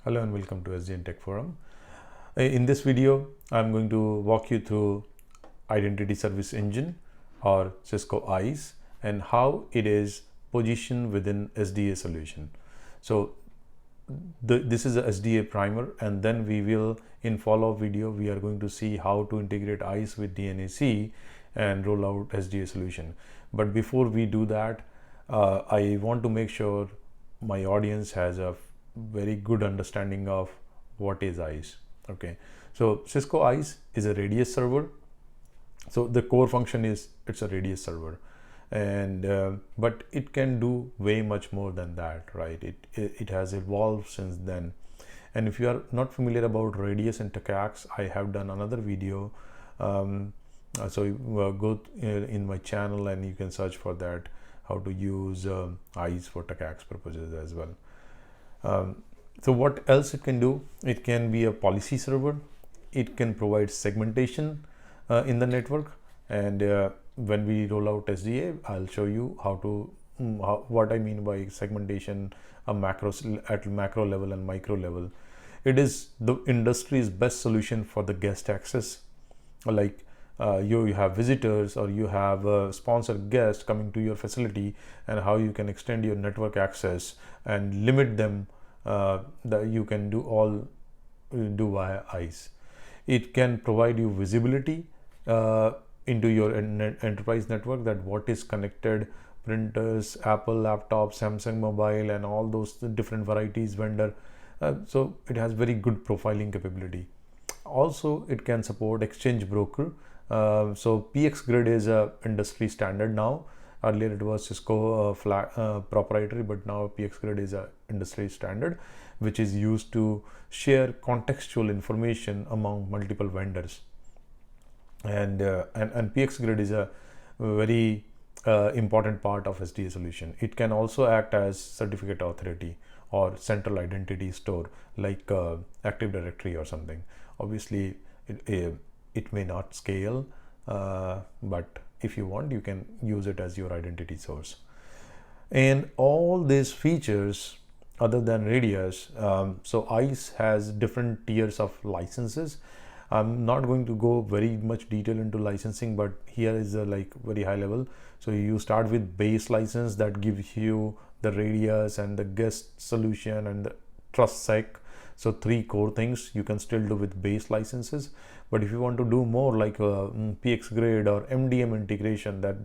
Hello and welcome to SDA Tech Forum. In this video, I'm going to walk you through Identity Service Engine or Cisco ISE and how it is positioned within SDA solution. So this is a SDA primer, and then we will, in follow-up video, we are going to see how to integrate ISE with DNAC and roll out SDA solution. But before we do that, I want to make sure my audience has a very good understanding of what is ISE. Okay, so Cisco ISE is a radius server. So the core function is it's a radius server, and but it can do way much more than that, right? It has evolved since then. And if you are not familiar about radius and TACACS, I have done another video. So go in my channel and you can search for that, how to use ISE for TACACS purposes as well. So what else it can do? It can be a policy server. It can provide segmentation in the network, and when we roll out SDA, I'll show you how to what I mean by segmentation, at macro level and micro level. It is the industry's best solution for the guest access. Like you have visitors or you have a sponsored guest coming to your facility, and how you can extend your network access and limit them, that you can do via ISE. It can provide you visibility into your enterprise network, that what is connected, printers, Apple laptops, Samsung mobile, and all those different varieties vendor. So it has very good profiling capability. Also, it can support exchange broker. So PX Grid is a industry standard now. Earlier it was Cisco proprietary, but now PX Grid is a industry standard, which is used to share contextual information among multiple vendors. And PX Grid is a very important part of SDA solution. It can also act as certificate authority or central identity store, like Active Directory or something. Obviously, it may not scale, but if you want, you can use it as your identity source. And all these features, other than radius, so ISE has different tiers of licenses. I'm not going to go very much detail into licensing, but here is a like very high level. So you start with base license that gives you the radius and the guest solution and the trust sec. So three core things you can still do with base licenses. But if you want to do more, like PX Grid or MDM integration, that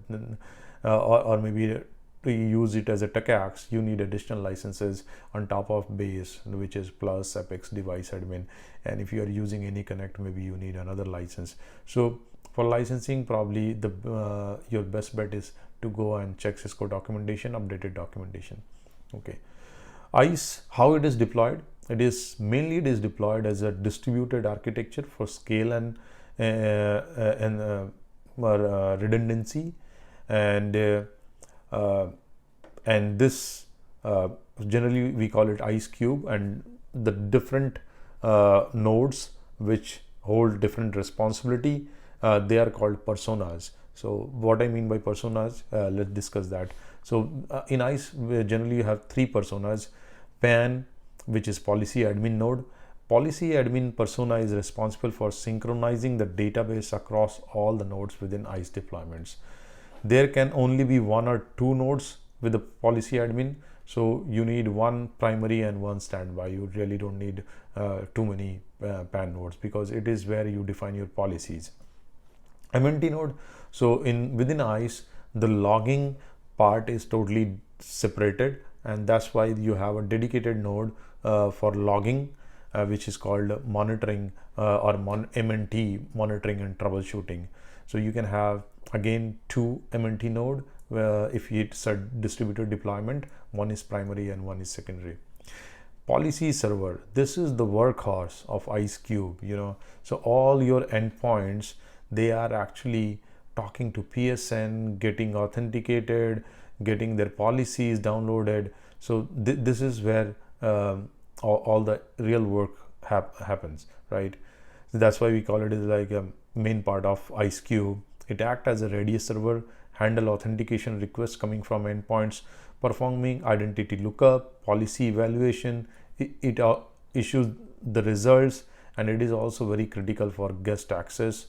or maybe to use it as a TACACS, you need additional licenses on top of base, which is plus Apex device admin. And if you are using any connect, maybe you need another license. So for licensing, probably the your best bet is to go and check Cisco documentation, updated documentation. Okay, ISE, how it is deployed? It is deployed as a distributed architecture for scale and redundancy, and this generally we call it ISE cube, and the different nodes which hold different responsibility, they are called personas. So what I mean by personas, let's discuss that. So in ISE, generally you have three personas: PAN, which is policy admin node. Policy admin persona is responsible for synchronizing the database across all the nodes within ISE deployments. There can only be one or two nodes with the policy admin, so you need one primary and one standby. You really don't need too many PAN nodes, because it is where you define your policies. MNT node, so within ISE, the logging part is totally separated, and that's why you have a dedicated node for logging, which is called monitoring or MNT, monitoring and troubleshooting. So you can have again two MNT node if it's a distributed deployment. One is primary and one is secondary. Policy server, this is the workhorse of ISE cube, so all your endpoints, they are actually talking to PSN, getting authenticated, getting their policies downloaded. So this is where all the real work happens, right? So that's why we call it as like a main part of ISE cube. It acts as a radius server, handle authentication requests coming from endpoints, performing identity lookup, policy evaluation. It issues the results, and it is also very critical for guest access,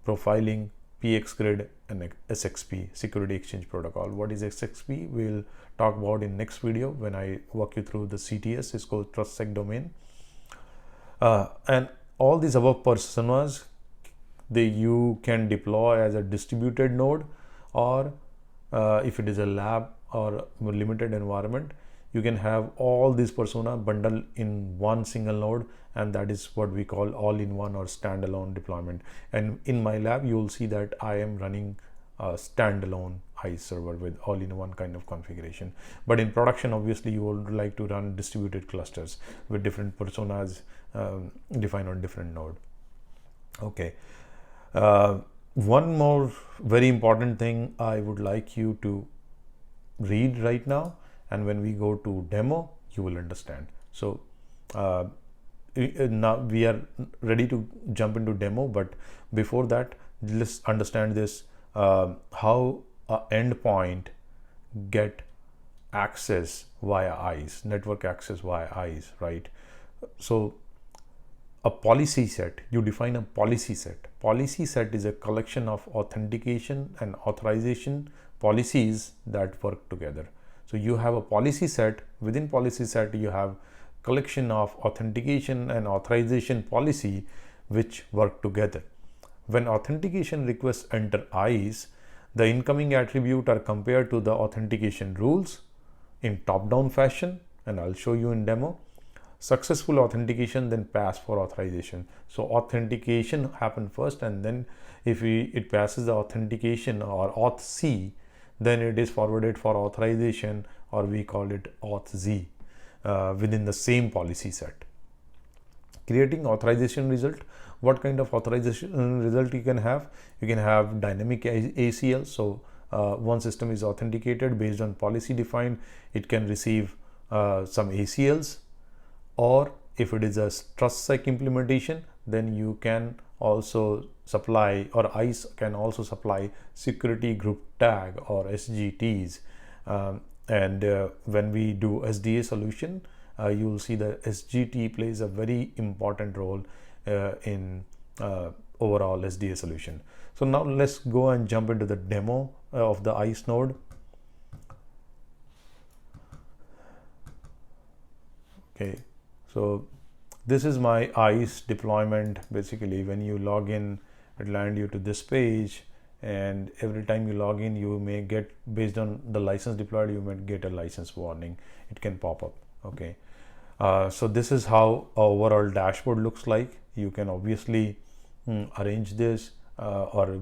profiling, PX grid, and SXP, Security Exchange Protocol. What is SXP? We'll talk about in next video when I walk you through the CTS, Cisco TrustSec domain. And all these above personas, you can deploy as a distributed node, or if it is a lab or limited environment, you can have all these persona bundled in one single node, and that is what we call all-in-one or standalone deployment. And in my lab, you will see that I am running a standalone ISE server with all-in-one kind of configuration. But in production, obviously, you would like to run distributed clusters with different personas defined on different node. Okay. One more very important thing I would like you to read right now, and when we go to demo, you will understand. So now we are ready to jump into demo, but before that, let's understand this, how an endpoint get access via ISE, network access via ISE, right? So a policy set, you define a policy set. Policy set is a collection of authentication and authorization policies that work together. So you have a policy set. Within policy set, you have collection of authentication and authorization policy which work together. When authentication requests enter ISE, the incoming attribute are compared to the authentication rules in top-down fashion, and I'll show you in demo. Successful authentication then pass for authorization. So authentication happen first, and then if it passes the authentication or auth C, then it is forwarded for authorization, or we call it auth Z, within the same policy set. Creating authorization result. What kind of authorization result you can have? You can have dynamic ACL. So one system is authenticated based on policy defined, it can receive some ACLs, or if it is a TrustSec implementation, then you can also supply, or ISE can also supply security group tag or SGTs. And when we do SDA solution, you will see that SGT plays a very important role in overall SDA solution. So now let's go and jump into the demo of the ISE node. Okay, so this is my ISE deployment. Basically, when you log in, it land you to this page, and every time you log in, you may get, based on the license deployed, you might get a license warning. It can pop up. Okay, so this is how our overall dashboard looks like. You can obviously arrange this or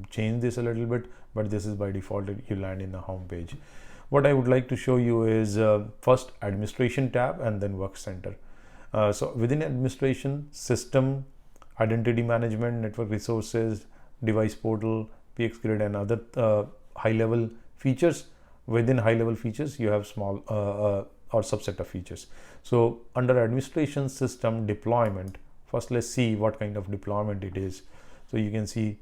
change this a little bit, but this is by default. You land in the home page. What I would like to show you is first administration tab and then work center. So within administration, system, identity management, network resources, device portal, PX grid, and other high-level features. Within high-level features, you have small or subset of features. So under administration, system, deployment, first let's see what kind of deployment it is. So you can see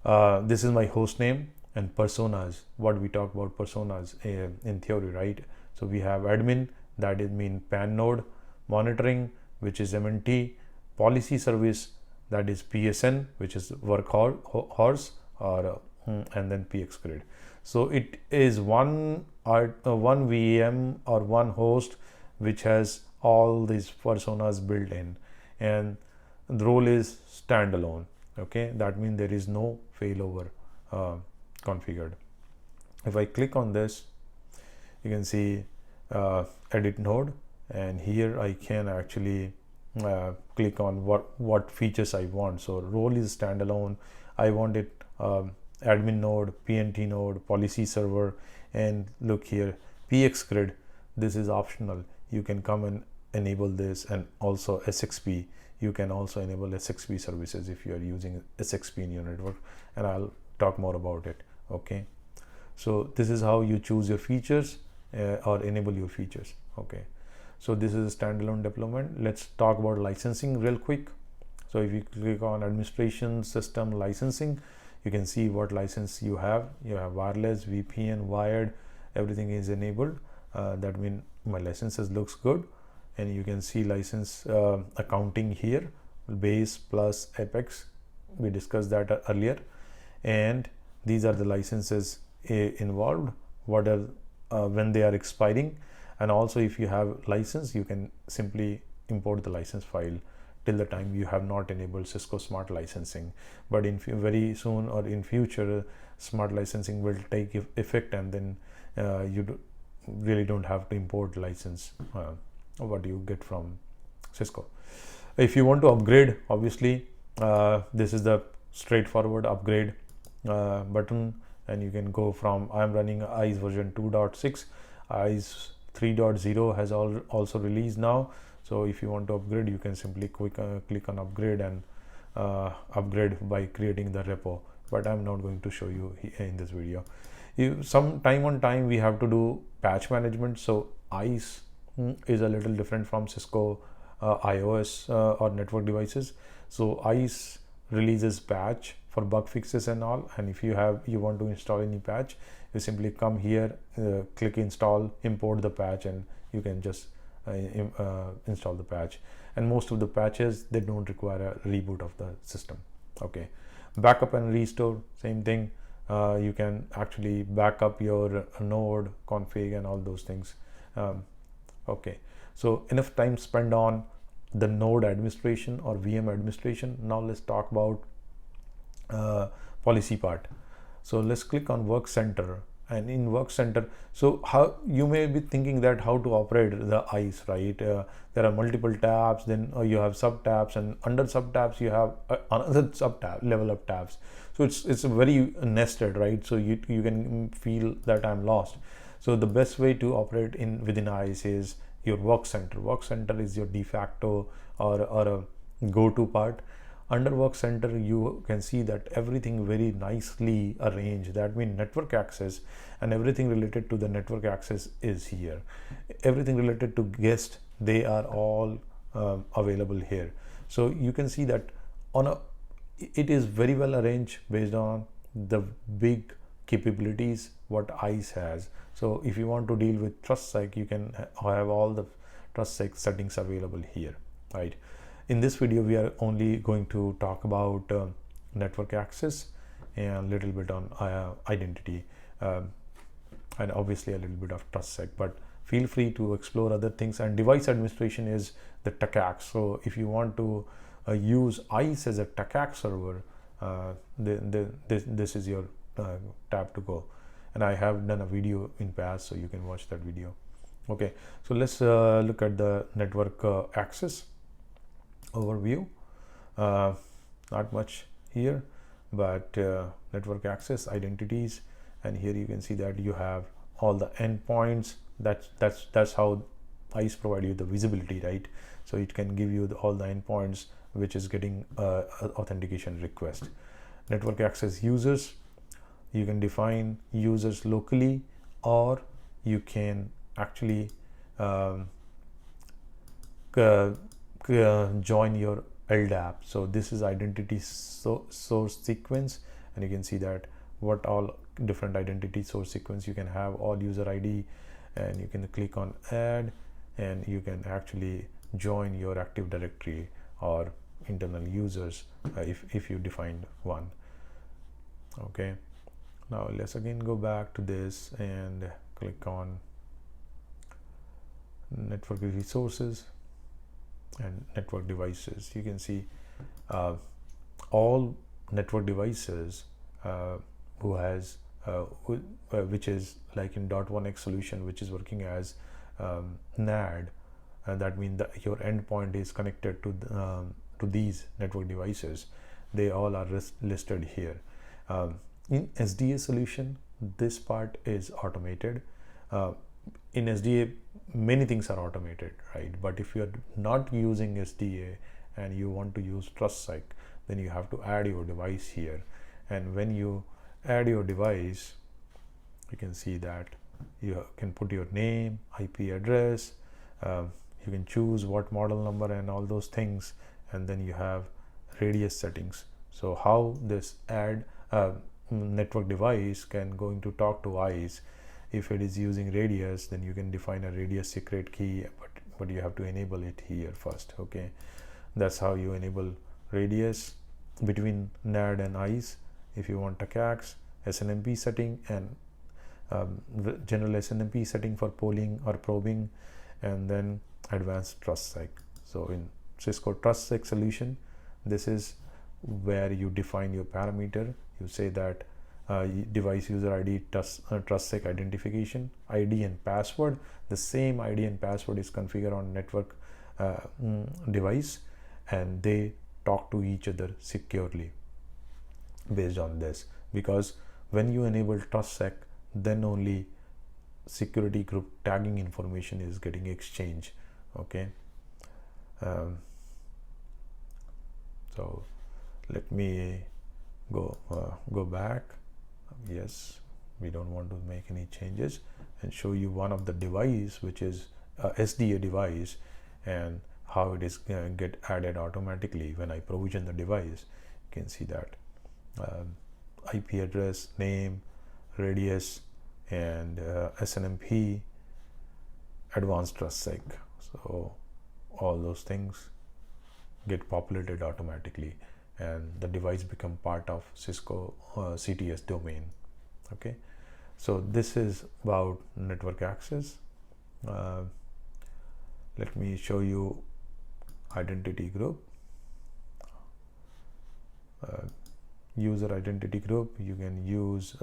this is my host name and personas. What we talk about personas in theory, right? So we have admin, that is mean PAN node, monitoring, which is MNT, policy service, that is PSN, which is workhorse, or and then PX grid. So it is one VM or one host which has all these personas built in, and the role is standalone. Okay, that means there is no failover configured. If I click on this, you can see edit node, and here I can actually click on what features I want. So role is standalone. I want it admin node, PNT node, policy server, and look here, PX grid. This is optional. You can come and enable this, and also SXP. You can also enable SXP services if you are using SXP in your network, and I'll talk more about it. Okay, so this is how you choose your features or enable your features. Okay, so this is a standalone deployment. Let's talk about licensing real quick. So if you click on administration, system, licensing, you can see what license you have. You have wireless, VPN, wired, everything is enabled. That means my licenses looks good. and you can see license accounting here, base plus apex. We discussed that earlier, and these are the licenses involved, what are when they are expiring, and also if you have license, you can simply import the license file till the time you have not enabled Cisco Smart Licensing. But in very soon or in future, Smart Licensing will take effect, and then you really don't have to import license what you get from Cisco. If you want to upgrade, obviously this is the straightforward upgrade button, and you can go from, I'm running ISE version 2.6. ISE 3.0 has also released now. So if you want to upgrade, you can simply click on upgrade and upgrade by creating the repo. But I'm not going to show you in this video. Some time on time we have to do patch management. So ISE is a little different from Cisco iOS or network devices. So ISE releases patch for bug fixes and all, and if you want to install any patch, you simply come here, click install, import the patch, and you can just install the patch. And most of the patches, they don't require a reboot of the system. Okay, backup and restore, same thing. You can actually back up your node config and all those things. Okay, so enough time spent on the node administration or VM administration. Now let's talk about policy part. So let's click on work center, and in work center, so how you may be thinking that how to operate the ISE, right? There are multiple tabs, then you have sub tabs, and under sub tabs you have another sub tab level of tabs. So it's very nested, right? So you can feel that I'm lost. So the best way to operate within ISE is your work center. Work center is your de facto or a go-to part. Under work center, you can see that everything very nicely arranged. That means network access and everything related to the network access is here. Everything related to guest, they are all available here. So you can see that it is very well arranged based on the big capabilities what ISE has. So if you want to deal with TrustSec, you can have all the TrustSec settings available here, right? In this video, we are only going to talk about network access and a little bit on identity, and obviously a little bit of TrustSec, but feel free to explore other things. And device administration is the TACAC. So if you want to use ISE as a TACAC server, this is your tab to go. And I have done a video in past, so you can watch that video. Okay, so let's look at the network access overview. Not much here, but network access, identities, and here you can see that you have all the endpoints. That's how ISE provide you the visibility, right? So it can give you all the endpoints which is getting authentication request. Network access users, you can define users locally, or you can actually join your LDAP. So this is identity source sequence, and you can see that what all different identity source sequence you can have, all user ID, and you can click on add, and you can actually join your Active Directory or internal users if you defined one. Okay, now let's again go back to this and click on network resources and network devices. You can see all network devices which is like in .1x solution, which is working as NAD, and that means that your endpoint is connected to these network devices. They all are listed here. In SDA solution, this part is automated. In SDA, many things are automated, right? But if you are not using SDA and you want to use TrustSec, then you have to add your device here. And when you add your device, you can see that you can put your name, IP address, you can choose what model number and all those things, and then you have radius settings. So how this add network device can going to talk to ISE. If it is using radius, then you can define a radius secret key, but but you have to enable it here first. Okay, that's how you enable radius between NAD and ISE. If you want TACACS, SNMP setting, and general SNMP setting for polling or probing, and then advanced TrustSec. So in Cisco TrustSec solution, this is where you define your parameter. You say that device user ID TrustSec identification, ID and password. The same ID and password is configured on network device, and they talk to each other securely based on this, because when you enable TrustSec, then only security group tagging information is getting exchanged. Okay, so let me go back. Yes, we don't want to make any changes, and show you one of the device, which is a SDA device, and how it is get added automatically when I provision the device. You can see that IP address, name, radius, and SNMP, advanced TrustSec. So all those things get populated automatically, and the device become part of Cisco CTS domain. Okay, so this is about network access. Let me show you identity group. User identity group, you can use,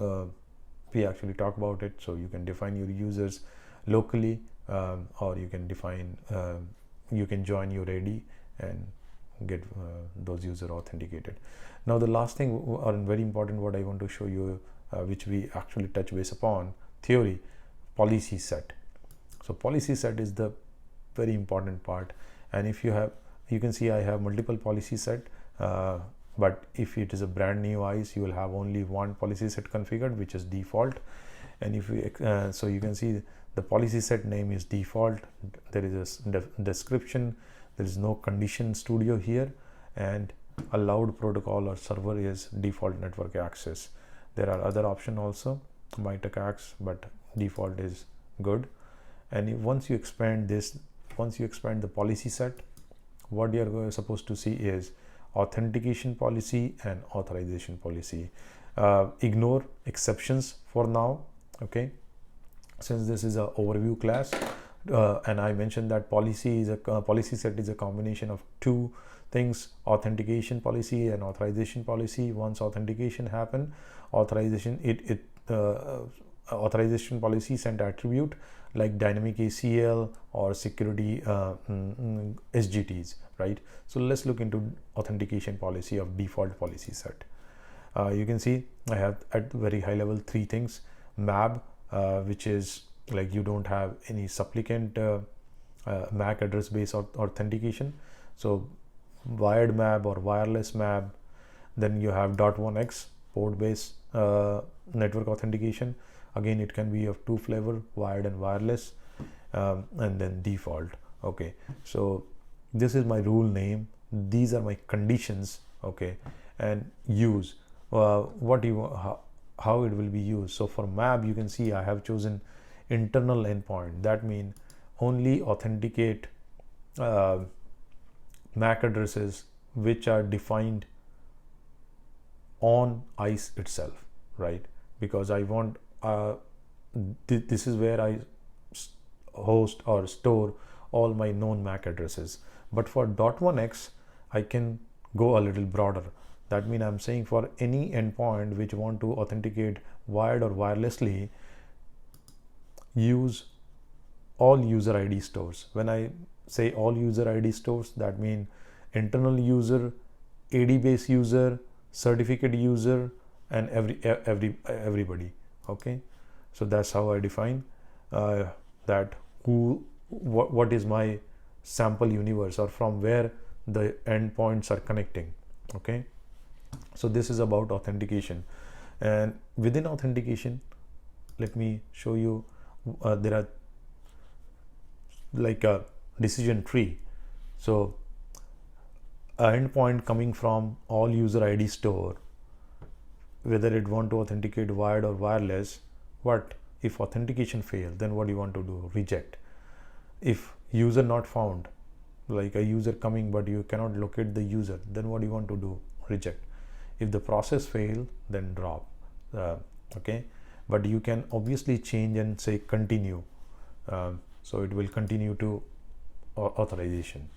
we actually talk about it, so you can define your users locally, or you can define, you can join your AD and get those user authenticated. Now the last thing, or very important, what I want to show you, which we actually touch base upon, theory, policy set. So policy set is the very important part, and if you have, you can see I have multiple policy set, but if it is a brand new ISE, you will have only one policy set configured, which is default. And if we so you can see the policy set name is default, there is a description, there is no condition studio here, and allowed protocol or server is default network access. There are other options also, by TACACS, but default is good. And once you expand this, once you expand the policy set, what you're supposed to see is authentication policy and authorization policy. Ignore exceptions for now, okay, since this is a overview class, and I mentioned that policy is a policy set is a combination of two things: authentication policy and authorization policy. Once authentication happen, authorization authorization policy send attribute like dynamic ACL or security SGTs, right? So let's look into authentication policy of default policy set. You can see I have at very high level three things: MAB, which is like you don't have any supplicant MAC address based authentication, so wired MAB or wireless MAB. Then you have .1x port based network authentication. Again, it can be of two flavor, wired and wireless, and then default. Okay, so this is my rule name, these are my conditions. Okay, and use what you how it will be used. So for MAB, you can see I have chosen internal endpoint. That means only authenticate MAC addresses which are defined on ISE itself, right? Because I want this is where I host or store all my known MAC addresses. But for .1x, I can go a little broader. That means I'm saying for any endpoint which want to authenticate wired or wirelessly, use all user ID stores. When I say all user ID stores, that means internal user, AD base user, certificate user, and everybody. Okay, so that's how I define that what is my sample universe, or from where the endpoints are connecting. Okay, so this is about authentication. And within authentication, let me show you there are like a decision tree. So an endpoint coming from all user ID store, whether it want to authenticate wired or wireless, what if authentication fails, then what do you want to do? Reject. If user not found, like a user coming but you cannot locate the user, then what do you want to do? Reject. If the process fail, then drop. Okay, but you can obviously change and say continue, so it will continue to authorization,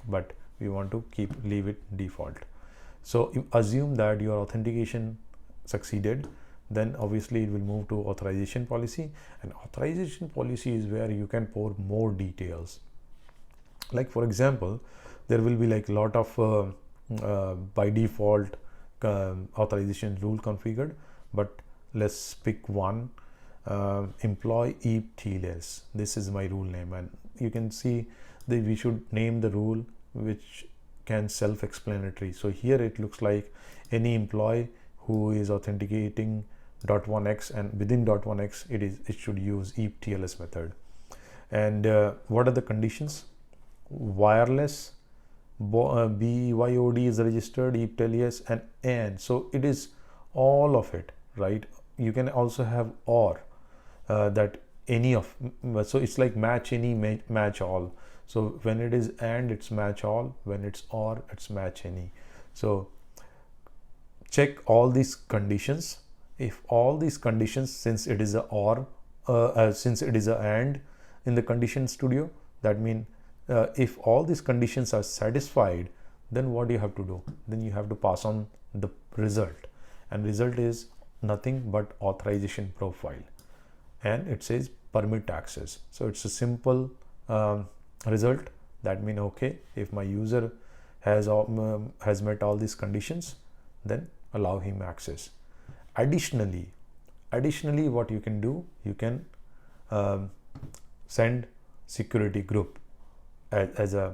but we want to leave it default. So assume that your authentication succeeded, then obviously it will move to authorization policy, and authorization policy is where you can pour more details. Like for example, there will be like a lot of by default authorization rule configured, but let's pick one. Employee TLS, this is my rule name, and you can see that we should name the rule which can self-explanatory. So here it looks like any employee who is authenticating .1x, and within .1x it should use TLS method. And what are the conditions? Wireless BYOD is registered, TLS and so it is all of it, right? You can also have or that any of, so it's like match any, match all. So when it is and, it's match all, when it's or, it's match any. So check all these conditions. If all these conditions, since it is a or, since it is a and in the condition studio, that means if all these conditions are satisfied, then what do you have to do? Then you have to pass on the result, and result is nothing but authorization profile, and it says permit access. So it's a simple result. That means okay, if my user has met all these conditions, then allow him access. Additionally, what you can do, you can send security group as a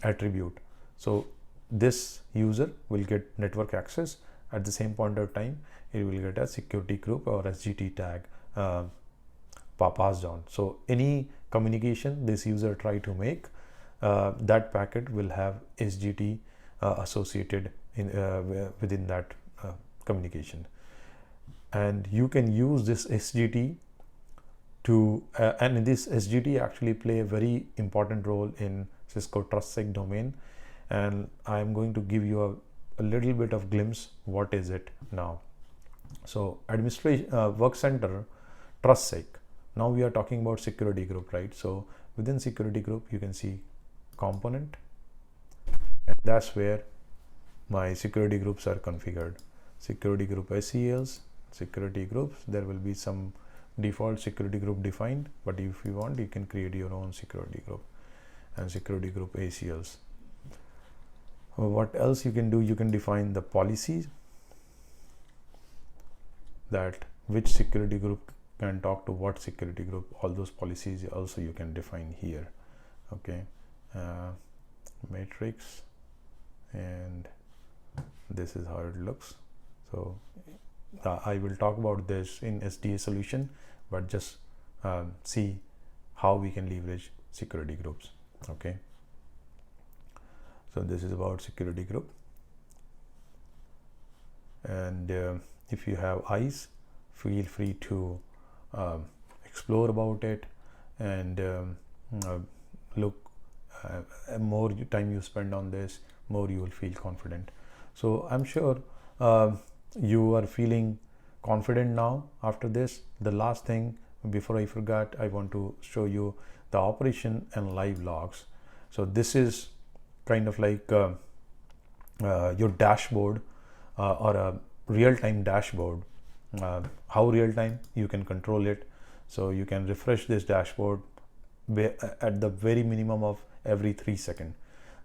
attribute. So this user will get network access. At the same point of time, it will get a security group or SGT tag passed on. So any communication this user try to make, that packet will have SGT associated within that communication, and you can use this SGT to and this SGT actually play a very important role in Cisco TrustSec domain, and I am going to give you a little bit of glimpse what is it now. So administration work center TrustSec. Now we are talking about security group, right? So within security group you can see component, and that's where my security groups are configured. Security group SELs, security groups, there will be some default security group defined, but if you want, you can create your own security group, and security group ACLs. What else you can do? You can define the policies, that which security group can talk to what security group. All those policies also you can define here. Okay, matrix, and this is how it looks. So I will talk about this in SDA solution, but just see how we can leverage security groups. Okay, so this is about security group, and if you have ISE, feel free to explore about it, and look, more time you spend on this, more you will feel confident. So I'm sure you are feeling confident now after this. The last thing before I forgot, I want to show you the operation and live logs. So this is kind of like your dashboard or a real-time dashboard. How real-time? You can control it. So you can refresh this dashboard at the very minimum of every 3 seconds.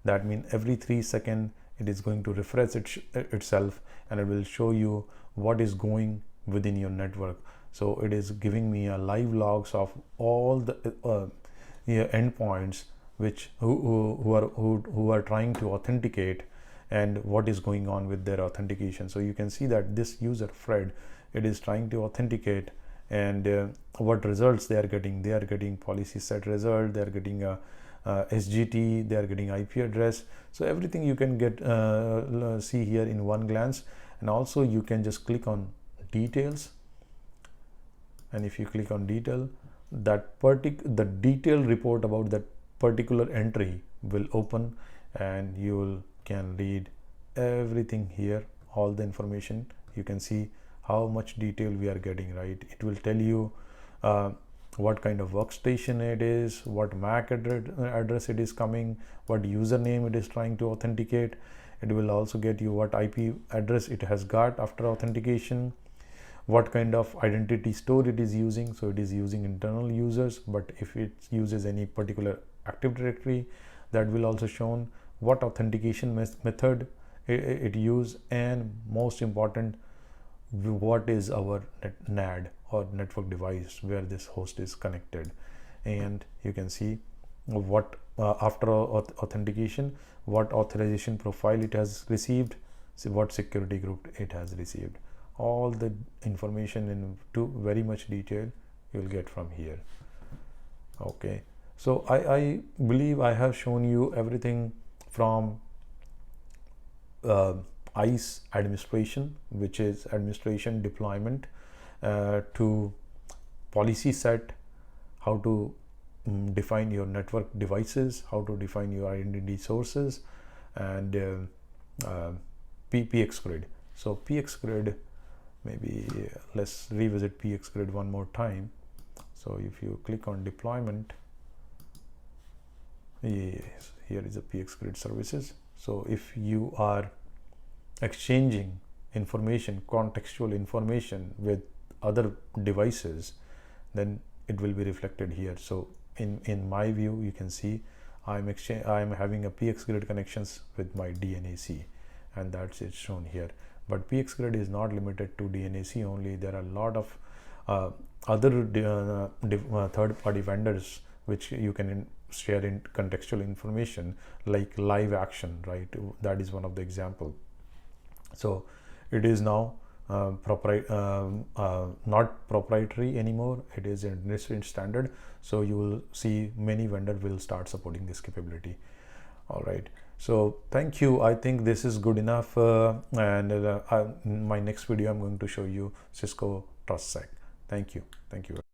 That means every 3 seconds it is going to refresh itself, and it will show you what is going within your network. So it is giving me a live logs of all the endpoints who are trying to authenticate, and what is going on with their authentication. So you can see that this user Fred, it is trying to authenticate, and what results they are getting. They are getting policy set result, they are getting a SGT, they are getting IP address. So everything you can get see here in one glance. And also you can just click on details, and if you click on detail, the detailed report about that particular entry will open, and you can read everything here, all the information. You can see how much detail we are getting, right? It will tell you what kind of workstation it is, what MAC address it is coming, what username it is trying to authenticate. It will also get you what IP address it has got after authentication, what kind of identity store it is using. So it is using internal users, but if it uses any particular Active Directory, that will also shown what authentication method it use, and most important, what is our NAD or network device where this host is connected. And you can see what after authentication, what authorization profile it has received, what security group it has received. All the information in very much detail you will get from here. Okay, so I believe I have shown you everything from ISE administration, which is administration deployment, to policy set, how to define your network devices, how to define your identity sources, and PX grid. So PX grid, maybe let's revisit PX grid one more time. So if you click on deployment, yes, here is a PX grid services. So if you are exchanging information, contextual information with other devices, then it will be reflected here. So in my view, you can see I'm having a PX grid connections with my DNAC, and that's it shown here. But PX grid is not limited to DNAC only. There are a lot of other third-party vendors which you can share in contextual information, like live action, right? That is one of the example. So it is now not proprietary anymore. It is an industry standard. So you will see many vendors will start supporting this capability. All right. So thank you. I think this is good enough. And in my next video, I'm going to show you Cisco TrustSec. Thank you. Thank you.